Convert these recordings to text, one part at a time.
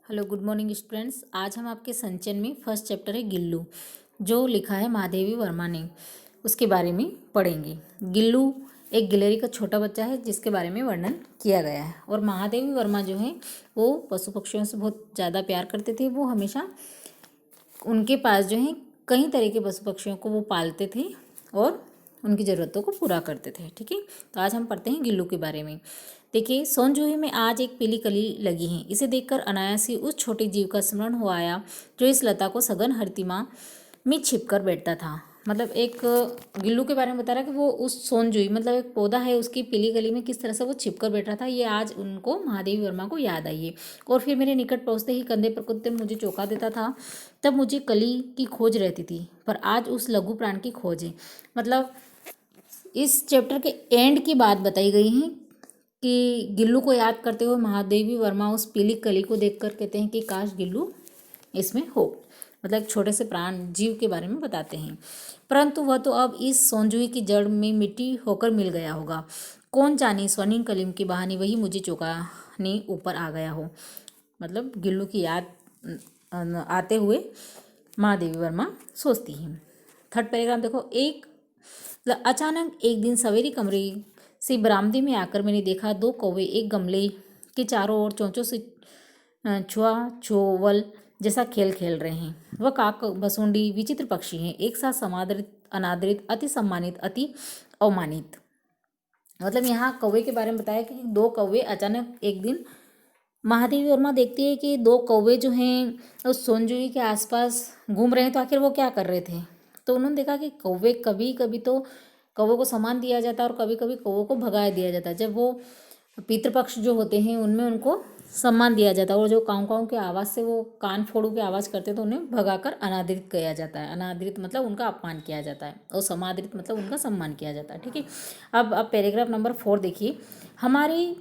Hello good morning students. आज हम आपके संचयन में फर्स्ट चैप्टर है गिल्लू, जो लिखा है महादेवी वर्मा ने, उसके बारे में पढ़ेंगे। गिल्लू एक गिलहरी का छोटा बच्चा है जिसके बारे में वर्णन किया गया है। और महादेवी वर्मा जो है वो पशु पक्षियों से बहुत ज़्यादा प्यार करते थे। वो हमेशा उनके पास जो है कई तरह के पशु पक्षियों को वो पालते थे और उनकी ज़रूरतों को पूरा करते थे। ठीक है, तो आज हम पढ़ते हैं गिल्लू के बारे में। देखिए, सोनजूही में आज एक पीली कली लगी है। इसे देखकर अनायास ही उस छोटे जीव का स्मरण हो आया जो इस लता को सघन हरितिमा में छिपकर बैठता था। मतलब एक गिल्लू के बारे में बता रहा है कि वो उस सोनजूही मतलब एक पौधा है, उसकी पीली कली में किस तरह से वो छिपकर बैठ रहा था। ये आज उनको महादेवी वर्मा को याद आई है। और फिर मेरे निकट पहुँचते ही कंधे पर कुत्ते मुझे चौंका देता था। तब मुझे कली की खोज रहती थी, पर आज उस लघु प्राण की खोज है। मतलब इस चैप्टर के एंड की बात बताई गई है कि गिल्लू को याद करते हुए महादेवी वर्मा उस पीली कली को देखकर कहते हैं कि काश गिल्लू इसमें हो। मतलब एक छोटे से प्राण जीव के बारे में बताते हैं। परंतु वह तो अब इस सोनजूही की जड़ में मिट्टी होकर मिल गया होगा। कौन जाने स्वर्णिम कलीम की बहानी वही मुझे चौंकाने ऊपर आ गया हो। मतलब गिल्लू की याद आते हुए महादेवी वर्मा सोचती हैं। थर्ड पैराग्राफ देखो। अचानक एक दिन सवेरे कमरे से बरामदे में आकर मैंने देखा दो कौवे एक गमले के चारों ओर चोंचों से छुआ छुअल जैसा खेल खेल रहे हैं। वह काक बसुंडी विचित्र पक्षी हैं, एक साथ समादरित अनादरित, अति सम्मानित, अति अवमानित। मतलब यहाँ कौवे के बारे में बताया कि दो कौवे अचानक एक दिन महादेवी वर्मा देखती है कि दो कौवे जो हैं उस सोनजूही के आसपास घूम रहे हैं। तो आखिर वो क्या कर रहे थे? तो उन्होंने देखा कि कौवे कभी कभी तो कौवों को सामान दिया जाता है और कभी कभी कौवों को भगा दिया जाता है। जब वो पितृपक्ष जो होते हैं उनमें उनको सम्मान दिया जाता है और जो काऊ काऊ की आवाज़ से वो कान फोड़ू की आवाज़ करते तो उन्हें भगाकर अनादरित किया जाता है। अनादरित मतलब उनका अपमान किया जाता है और समादरित मतलब उनका सम्मान किया जाता है। ठीक है, अब पैराग्राफ नंबर 4 देखिए। हमारे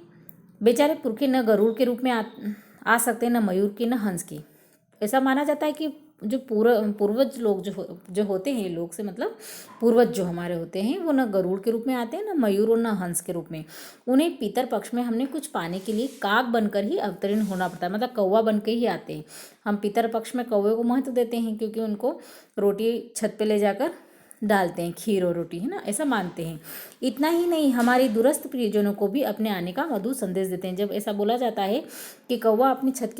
बेचारे पुरखे न गरुड़ के रूप में आ सकते, न मयूर के, न हंस के। ऐसा माना जाता है कि जो पूर्वज लोग जो होते हैं, लोग से मतलब पूर्वज जो हमारे होते हैं, वो न गरुड़ के रूप में आते हैं, न मयूर और न हंस के रूप में। उन्हें पितर पक्ष में हमने कुछ पाने के लिए काक बनकर ही अवतरण होना पड़ता है। मतलब कौवा बन के ही आते हैं। हम पितर पक्ष में कौवे को महत्व देते हैं क्योंकि उनको रोटी छत पे ले जाकर डालते हैं, खीर और रोटी, है ना, ऐसा मानते हैं। इतना ही नहीं, हमारे दूरस्थ प्रियजनों को भी अपने आने का मधुर संदेश देते हैं। जब ऐसा बोला जाता है कि कौवा अपनी छत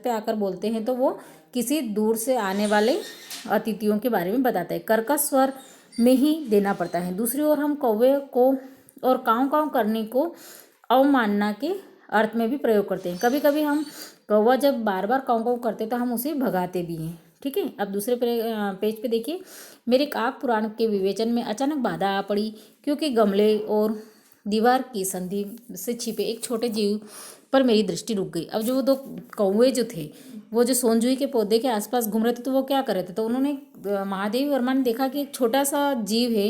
पे आकर बोलते हैं तो वो किसी दूर से आने वाले अतिथियों के बारे में बताता है। कर्कश स्वर में ही देना पड़ता है। दूसरी ओर हम कौवे को और काँव काँव करने को अवमानना के अर्थ में भी प्रयोग करते हैं। कभी कभी हम कौवा जब बार बार काँव काँव करते तो हम उसे भगाते भी हैं। ठीक है, अब दूसरे पेज पे देखिए। मेरे काक पुराण के विवेचन में अचानक बाधा आ पड़ी क्योंकि गमले और दीवार की संधि से छिपे एक छोटे जीव पर मेरी दृष्टि रुक गई। अब जो वो दो कौवे जो थे वो जो सोनजूही के पौधे के आसपास घूम रहे थे तो वो क्या कर रहे थे? तो उन्होंने महादेवी वर्मा ने देखा कि एक छोटा सा जीव है,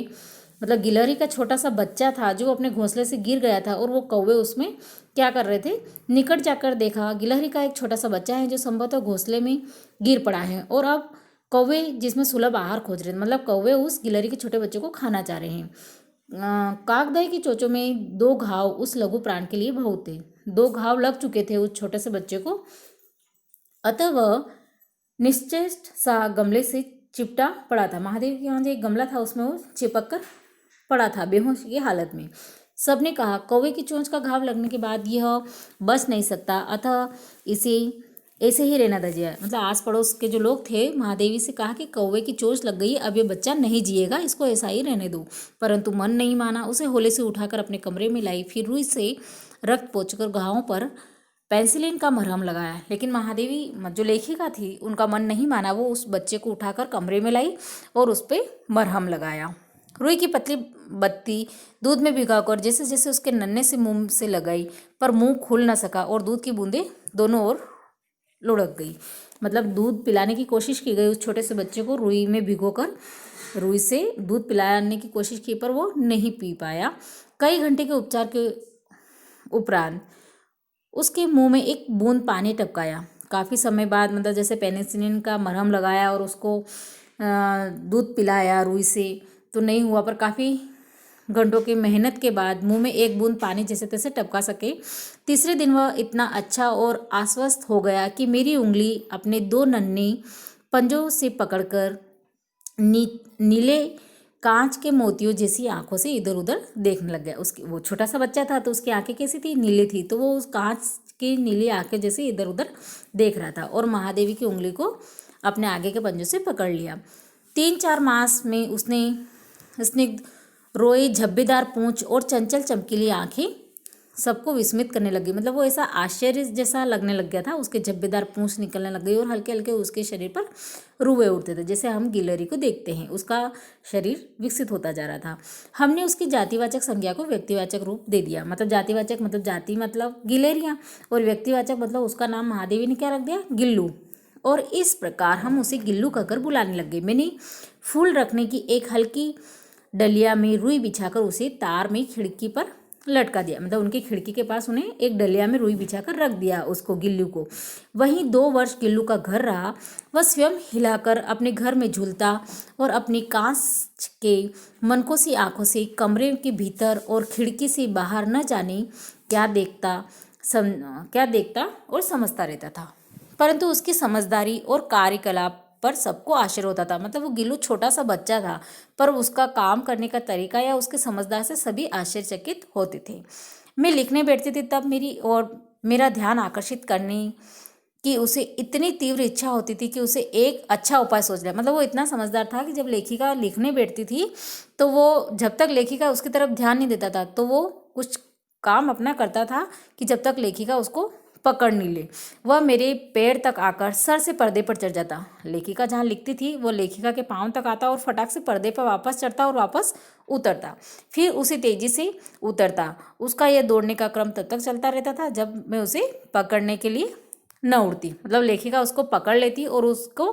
मतलब गिलहरी का छोटा सा बच्चा था जो अपने घोंसले से गिर गया था और वो कौवे उसमें क्या कर रहे थे? निकट जाकर देखा, गिलहरी का एक छोटा सा बच्चा है जो संभवतः घोंसले में गिर पड़ा है और अब कौवे जिसमें सुलभ आहार खोज रहे थे। मतलब कौवे उस गिलहरी के छोटे बच्चे को खाना चाह रहे हैं। काकदय की चोंचों में दो घाव उस लघु प्राण के लिए बहुत थे। दो घाव लग चुके थे उस छोटे से बच्चे को, अतः वह निश्चेष्ट सा गमले से चिपटा पड़ा था। महादेव के यहाँ जो एक गमला था उसमें वो चिपक कर पड़ा था बेहोश की हालत में। सबने कहा कौवे की चोंच का घाव लगने के बाद यह बच नहीं सकता, अतः इसे ऐसे ही रहना दीजिए। मतलब आस पड़ोस के जो लोग थे महादेवी से कहा कि कौवे की चोंच लग गई, अब ये बच्चा नहीं जिएगा, इसको ऐसा ही रहने दो। परंतु मन नहीं माना। उसे होले से उठाकर अपने कमरे में लाई, फिर रुई से रक्त पोंछकर घावों पर पेंसिलिन का मरहम लगाया। लेकिन महादेवी जो लेखिका थी उनका मन नहीं माना। वो उस बच्चे को उठाकर कमरे में लाई और उस पर मरहम लगाया। रुई की पतली बत्ती दूध में भिगाकर जैसे जैसे उसके नन्हे से मुंह से लगाई, पर मुंह खुल न सका और दूध की बूंदें दोनों ओर लुढ़क गई। मतलब दूध पिलाने की कोशिश की गई उस छोटे से बच्चे को, रुई में भिगोकर रुई से दूध पिलाने की कोशिश की पर वो नहीं पी पाया। कई घंटे के उपचार के उपरांत उसके मुंह में एक बूंद पानी टपकाया। काफ़ी समय बाद मतलब जैसे पेनिसिलिन का मरहम लगाया और उसको दूध पिलाया रुई से, तो नहीं हुआ, पर काफ़ी घंटों की मेहनत के बाद मुंह में एक बूंद पानी जैसे तैसे टपका सके। तीसरे दिन वह इतना अच्छा और आश्वस्त हो गया कि मेरी उंगली अपने 2 नन्हे पंजों से पकड़कर नीले कांच के मोतियों जैसी आंखों से इधर उधर देखने लग गया। उसकी वो छोटा सा बच्चा था तो उसकी आंखें कैसी थी, नीली थी, तो वो उस कांच की नीली आंखें जैसे इधर उधर देख रहा था और महादेवी की उंगली को अपने आगे के पंजों से पकड़ लिया। 3-4 मास में उसने स्निग्ध रोई झब्बेदार पूंछ और चंचल चमकीली आंखें सबको विस्मित करने लगी। मतलब वो ऐसा आश्चर्य जैसा लगने लग गया था, उसके झब्बेदार पूंछ निकलने लग गई और हल्के हल्के उसके शरीर पर रुए उठते थे, जैसे हम गिलहरी को देखते हैं। उसका शरीर विकसित होता जा रहा था। हमने उसकी जातिवाचक संज्ञा को व्यक्तिवाचक रूप दे दिया। मतलब जातिवाचक मतलब जाति मतलब गिलहरियाँ, और व्यक्तिवाचक मतलब उसका नाम महादेवी ने क्या रख दिया, गिल्लू। और इस प्रकार हम उसे गिल्लू कहकर बुलाने लग गए। मैंने फूल रखने की एक हल्की डलिया में रुई बिछाकर उसे तार में खिड़की पर लटका दिया। मतलब उनकी खिड़की के पास उन्हें एक डलिया में रुई बिछाकर रख दिया उसको, गिल्लू को। वहीं 2 वर्ष गिल्लू का घर रहा। वह स्वयं हिलाकर अपने घर में झूलता और अपनी कांच के मनकों सी आंखों से कमरे के भीतर और खिड़की से बाहर न जाने क्या देखता और समझता रहता था। परंतु उसकी समझदारी और कार्यकलाप पर सबको आश्चर्य होता था। मतलब वो गिल्लू छोटा सा बच्चा था, पर उसका काम करने का तरीका या उसके समझदार से सभी आश्चर्यचकित होते थे। मैं लिखने बैठती थी तब मेरा ध्यान आकर्षित करने की उसे इतनी तीव्र इच्छा होती थी कि उसे एक अच्छा उपाय सोच लिया। मतलब वो इतना समझदार था कि जब लेखिका लिखने बैठती थी तो वो जब तक लेखिका उसकी तरफ ध्यान नहीं देता था तो वो कुछ काम अपना करता था कि जब तक लेखिका उसको पकड़ नहीं ले। वह मेरे पैर तक आकर सर से पर्दे पर चढ़ जाता। लेखिका जहाँ लिखती थी वो लेखिका के पांव तक आता और फटाक से पर्दे पर वापस चढ़ता और वापस उतरता, फिर उसे तेजी से उतरता। उसका यह दौड़ने का क्रम तब तक चलता रहता था जब मैं उसे पकड़ने के लिए न उड़ती। मतलब लेखिका उसको पकड़ लेती और उसको,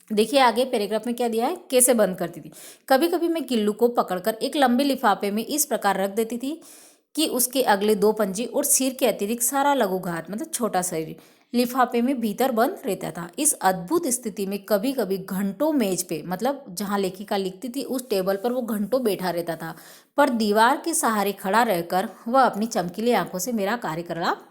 देखिए आगे पैराग्राफ में क्या दिया है, कैसे बंद करती थी। कभी कभी मैं गिल्लू को पकड़कर एक लंबे लिफाफे में इस प्रकार रख देती थी कि उसके अगले 2 पंजे और सिर के अतिरिक्त सारा लघुघात मतलब छोटा शरीर लिफाफे में भीतर बंद रहता था। इस अद्भुत स्थिति में कभी कभी घंटों मेज पे, मतलब जहाँ लेखिका लिखती थी उस टेबल पर वो घंटों बैठा रहता था, पर दीवार के सहारे खड़ा रहकर वह अपनी चमकीली आंखों से मेरा कार्यकलाप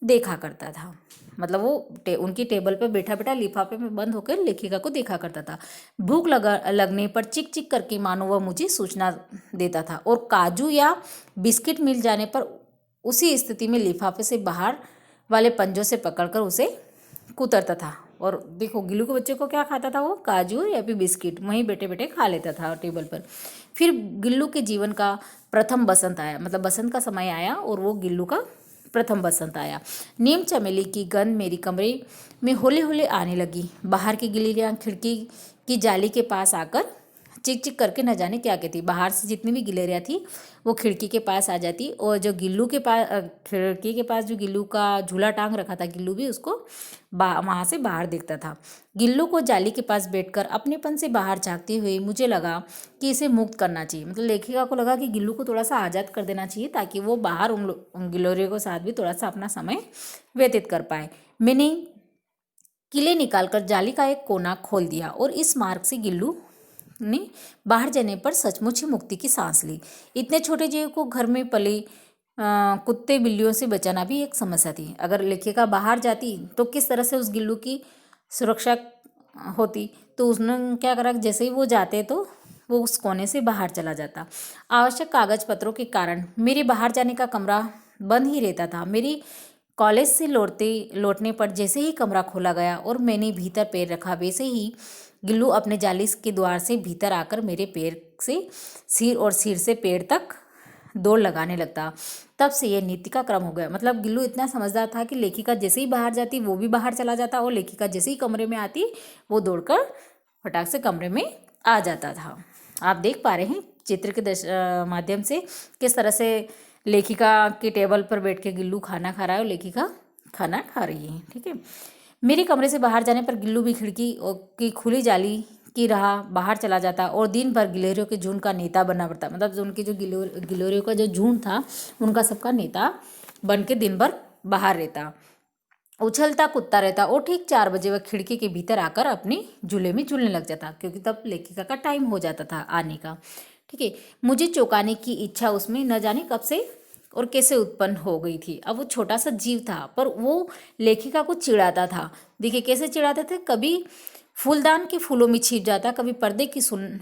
देखा करता था। मतलब वो उनकी टेबल पर बैठा बैठा लिफाफे में बंद होकर लेखिका को देखा करता था। भूख लगने पर चिक चिक करके मानो वह मुझे सूचना देता था, और काजू या बिस्किट मिल जाने पर उसी स्थिति में लिफाफे से बाहर वाले पंजों से पकड़कर उसे कुतरता था। और देखो गिल्लू के बच्चे को क्या खाता था, वो काजू या फिर बिस्किट वहीं बैठे बैठे खा लेता था टेबल पर। फिर गिल्लू के जीवन का प्रथम बसंत आया। मतलब बसंत का समय आया और वो गिल्लू का प्रथम बसंत आया। नीम चमेली की गंध मेरी कमरे में होले होले आने लगी। बाहर की गिलहरियाँ खिड़की की जाली के पास आकर चिक चिक करके न जाने क्या कहती। बाहर से जितनी भी गिलहरियाँ थी वो खिड़की के पास आ जाती, और जो गिल्लू के पास खिड़की के पास जो गिल्लू का झूला टांग रखा था, गिल्लू भी उसको वहाँ से बाहर देखता था। गिल्लू को जाली के पास बैठकर अपनेपन से बाहर झाँकते हुए मुझे लगा कि इसे मुक्त करना चाहिए। मतलब लेखिका को लगा कि गिल्लू को थोड़ा सा आज़ाद कर देना चाहिए ताकि वो बाहर उन गिलहरियों के साथ भी थोड़ा सा अपना समय व्यतीत कर पाए। मैंने किले निकालकर जाली का एक कोना खोल दिया और इस मार्ग से गिल्लू ने बाहर जाने पर सचमुच ही मुक्ति की सांस ली। इतने छोटे जीव को घर में पले कुत्ते बिल्लियों से बचाना भी एक समस्या थी। अगर लेखिका बाहर जाती तो किस तरह से उस गिल्लू की सुरक्षा होती। तो उसने क्या करा, जैसे ही वो जाते तो वो उस कोने से बाहर चला जाता। आवश्यक कागज पत्रों के कारण मेरे बाहर जाने का कमरा बंद ही रहता था। मेरी कॉलेज से लौटने पर जैसे ही कमरा खोला गया और मैंने भीतर पैर रखा, वैसे ही गिल्लू अपने जाली के द्वार से भीतर आकर मेरे पैर से सिर और सिर से पैर तक दौड़ लगाने लगता। तब से यह नीति का क्रम हो गया। मतलब गिल्लू इतना समझदार था कि लेखिका जैसे ही बाहर जाती वो भी बाहर चला जाता, और लेखिका जैसे ही कमरे में आती वो दौड़कर फटाक से कमरे में आ जाता था। आप देख पा रहे हैं चित्र के माध्यम से किस तरह से लेखिका के टेबल पर बैठ के गिल्लू खाना खा रहा है और लेखिका खाना खा रही है। ठीक है। मेरे कमरे से बाहर जाने पर गिल्लू भी खिड़की की खुली जाली की राह बाहर चला जाता और दिन भर गिलहरियों के झुंड का नेता बनना पड़ता। मतलब जो उनके जो गिलहरियों का जो झुंड था उनका सबका नेता बन के दिन भर बाहर रहता, उछलता कूदता रहता। और ठीक 4 बजे वह खिड़की के भीतर आकर अपने झूले में झूलने लग जाता, क्योंकि तब लेखिका का टाइम हो जाता था आने का। ठीक है। मुझे चौंकाने की इच्छा उसमें न जाने कब से और कैसे उत्पन्न हो गई थी। अब वो छोटा सा जीव था पर वो लेखिका को चिढ़ाता था। देखिए कैसे चिढ़ाते थे, कभी फूलदान के फूलों में छिप जाता, कभी पर्दे की सुन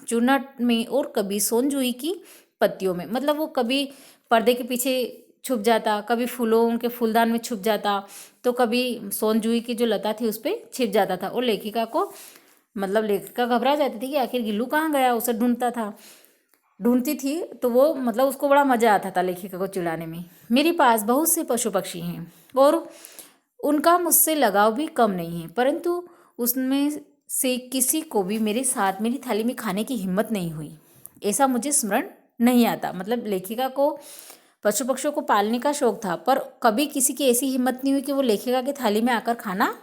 चुनट में और कभी सोनजूई की पत्तियों में। मतलब वो कभी पर्दे के पीछे छुप जाता, कभी फूलों के फूलदान में छुप जाता, तो कभी सोनजूई की जो लता थी उस पर छिप जाता था। और लेखिका को मतलब लेखिका घबरा जाती थी कि आखिर गिल्लू कहाँ गया, उसे ढूंढती थी। तो वो मतलब उसको बड़ा मजा आता था लेखिका को चिढ़ाने में। मेरे पास बहुत से पशु पक्षी हैं और उनका मुझसे लगाव भी कम नहीं है, परंतु उसमें से किसी को भी मेरे साथ मेरी थाली में खाने की हिम्मत नहीं हुई, ऐसा मुझे स्मरण नहीं आता। मतलब लेखिका को पशु पक्षियों को पालने का शौक था, पर कभी किसी की ऐसी हिम्मत नहीं हुई कि वो लेखिका की थाली में आकर खाना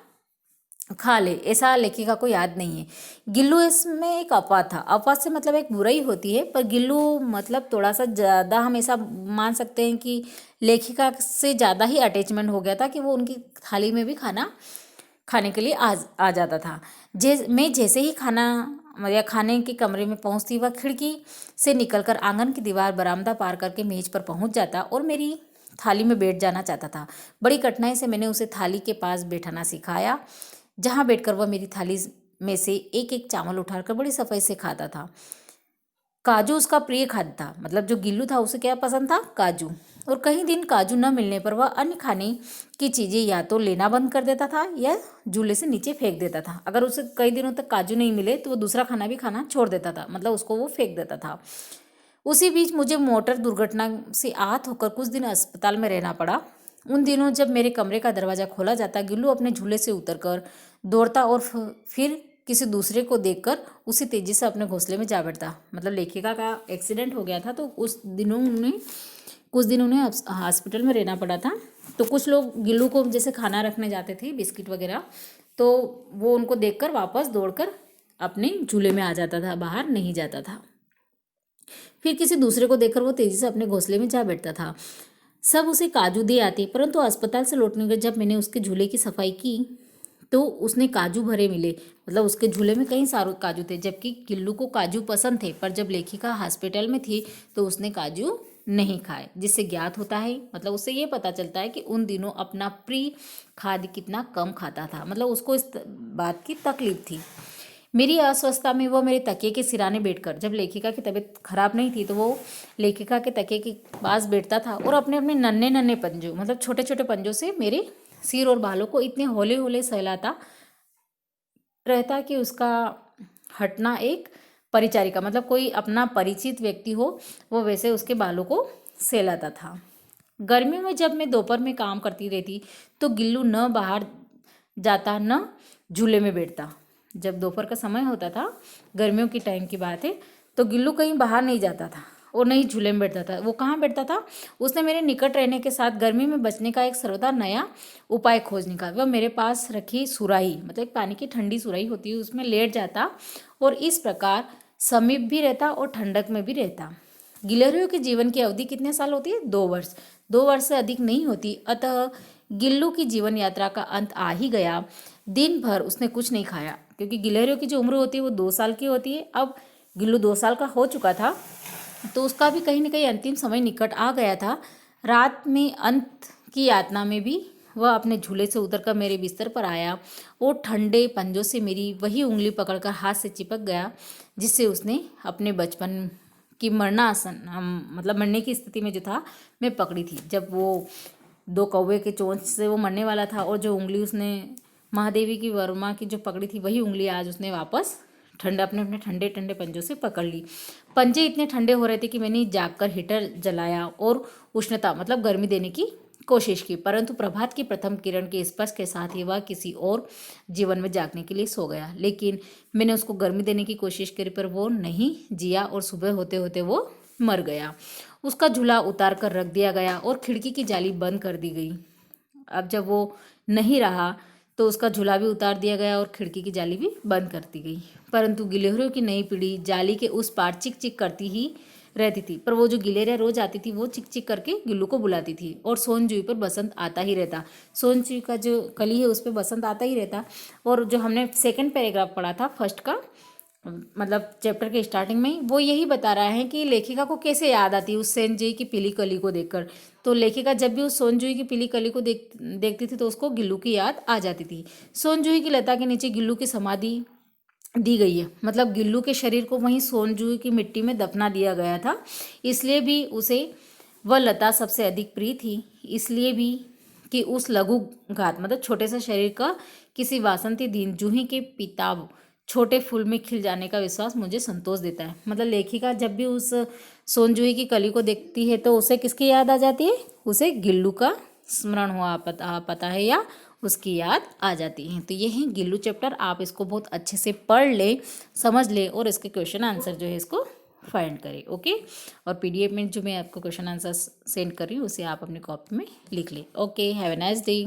खा ले, ऐसा लेखिका को याद नहीं है। गिल्लू इसमें एक अपवाद था। अपवाद से मतलब एक बुराई होती है, पर गिल्लू मतलब थोड़ा सा ज़्यादा हम ऐसा मान सकते हैं कि लेखिका से ज़्यादा ही अटैचमेंट हो गया था कि वो उनकी थाली में भी खाना खाने के लिए आ जाता था। मैं जैसे ही खाना या खाने के कमरे में पहुंचती, वह खिड़की से निकलकर आंगन की दीवार बरामदा पार करके मेज पर पहुंच जाता और मेरी थाली में बैठ जाना चाहता था। बड़ी कठिनाई से मैंने उसे थाली के पास बैठाना सिखाया, जहाँ बैठकर वह मेरी थाली में से एक एक चावल उठाकर बड़ी सफाई से खाता था। काजू उसका प्रिय खाद्य था। मतलब जो गिल्लू था उसे क्या पसंद था, काजू। और कई दिन काजू न मिलने पर वह अन्य खाने की चीज़ें या तो लेना बंद कर देता था या झूले से नीचे फेंक देता था। अगर उसे कई दिनों तक काजू नहीं मिले तो वो दूसरा खाना भी खाना छोड़ देता था, मतलब उसको वो फेंक देता था। उसी बीच मुझे मोटर दुर्घटना से आहत होकर कुछ दिन अस्पताल में रहना पड़ा। उन दिनों जब मेरे कमरे का दरवाज़ा खोला जाता, गिल्लू अपने झूले से उतरकर दौड़ता और फिर किसी दूसरे को देखकर उसी तेजी से अपने घोंसले में जा बैठता। मतलब लेखिका का एक्सीडेंट हो गया था, तो कुछ दिन उन्हें हॉस्पिटल में रहना पड़ा था। तो कुछ लोग गिल्लू को जैसे खाना रखने जाते थे, बिस्किट वगैरह, तो वो उनको देखकर वापस दौड़कर अपने झूले में आ जाता था, बाहर नहीं जाता था। फिर किसी दूसरे को देखकर वो तेजी से अपने घोंसले में जा बैठता था। सब उसे काजू दे आते, परंतु अस्पताल से लौटने के जब मैंने उसके झूले की सफाई की तो उसने काजू भरे मिले। मतलब उसके झूले में कई सारे काजू थे, जबकि गिल्लू को काजू पसंद थे। पर जब लेखिका हॉस्पिटल में थी तो उसने काजू नहीं खाए, जिससे ज्ञात होता है, मतलब उससे ये पता चलता है कि उन दिनों अपना प्रिय खाद्य कितना कम खाता था। मतलब उसको इस बात की तकलीफ थी। मेरी अस्वस्थता में वो मेरे तकिए के सिराने बैठकर, जब लेखिका की तबीयत खराब नहीं थी तो वो लेखिका के तकिए के पास बैठता था और अपने अपने नन्हे नन्हे पंजों, मतलब छोटे छोटे पंजों से मेरे सिर और बालों को इतने हौले हौले सहलाता रहता कि उसका हटना एक परिचारिका, मतलब कोई अपना परिचित व्यक्ति हो, वो वैसे उसके बालों को सहलाता था। गर्मियों में जब मैं दोपहर में काम करती रहती तो गिल्लू न बाहर जाता न झूले में बैठता। जब दोपहर का समय होता था, गर्मियों की टाइम की बात है, तो गिल्लू कहीं बाहर नहीं जाता था और नहीं झूले में बैठता था। वो कहाँ बैठता था, उसने मेरे निकट रहने के साथ गर्मी में बचने का एक सर्वदा नया उपाय खोज निकाला। वह मेरे पास रखी सुराही, मतलब एक पानी की ठंडी सुराही होती है, उसमें लेट जाता और इस प्रकार समीप भी रहता और ठंडक में भी रहता। गिलहरियों के जीवन की अवधि कितने साल होती है, 2 वर्ष। 2 वर्ष से अधिक नहीं होती। अतः गिल्लू की जीवन यात्रा का अंत आ ही गया। दिन भर उसने कुछ नहीं खाया, क्योंकि गिलहरियों की जो उम्र होती है वो 2 साल की होती है। अब गिल्लू 2 साल का हो चुका था, तो उसका भी कहीं ना कहीं अंतिम समय निकट आ गया था। रात में अंत की यातना में भी वह अपने झूले से उतरकर मेरे बिस्तर पर आया और ठंडे पंजों से मेरी वही उंगली पकड़कर हाथ से चिपक गया, जिससे उसने अपने बचपन की मरणासन, मतलब मरने की स्थिति में जो था मैं पकड़ी थी, जब वो 2 कौवे के चोंच से वो मरने वाला था। और जो उंगली उसने महादेवी की वर्मा की जो पकड़ी थी, वही उंगली आज उसने वापस अपने अपने ठंडे ठंडे पंजों से पकड़ ली। पंजे इतने ठंडे हो रहे थे कि मैंने जागकर हीटर जलाया और उष्णता, मतलब गर्मी देने की कोशिश की, परंतु प्रभात की प्रथम किरण के स्पर्श के साथ ही वह किसी और जीवन में जागने के लिए सो गया। लेकिन मैंने उसको गर्मी देने की कोशिश करी, पर वो नहीं जिया और सुबह होते होते वो मर गया। उसका झूला उतार कर रख दिया गया और खिड़की की जाली बंद कर दी गई। अब जब वो नहीं रहा तो उसका झूला भी उतार दिया गया और खिड़की की जाली भी बंद कर दी गई। परंतु गिलहरियों की नई पीढ़ी जाली के उस पार चिक चिक करती ही रहती थी। पर वो जो गिलहरियाँ रोज आती थी वो चिक चिक करके गिल्लू को बुलाती थी। और सोनजुई पर बसंत आता ही रहता। सोनजुई का जो कली है उस पर बसंत आता ही रहता। और जो हमने सेकंड पैराग्राफ पढ़ा था फर्स्ट का, मतलब चैप्टर के स्टार्टिंग में वो यही बता रहा है कि लेखिका को कैसे याद आती है उस सेंजुई की पीली कली को देखकर। तो लेखिका जब भी उस सोनजुई की पीली कली को देखती थी तो उसको गिल्लू की याद आ जाती थी। सोनजुई की लता के नीचे गिल्लू की समाधि दी गई है, मतलब गिल्लू के शरीर को वहीं सोनजुई की मिट्टी में दफना दिया गया था, इसलिए भी उसे वह लता सबसे अधिक प्रिय थी। इसलिए भी कि उस लघु घात मतलब छोटे से शरीर का किसी वासंती दिन जूही के पिताब छोटे फूल में खिल जाने का विश्वास मुझे संतोष देता है। मतलब लेखिका जब भी उस सोनजूही की कली को देखती है तो उसे किसकी याद आ जाती है, उसे गिल्लू का स्मरण हुआ पता है या उसकी याद आ जाती है। तो ये है गिल्लू चैप्टर, आप इसको बहुत अच्छे से पढ़ ले, समझ ले और इसके क्वेश्चन आंसर जो है इसको फाइंड करें। ओके, और पीडीएफ में जो मैं आपको क्वेश्चन आंसर सेंड कर रही हूँ उसे आप अपनी कॉपी में लिख लें। Okay, have a nice day.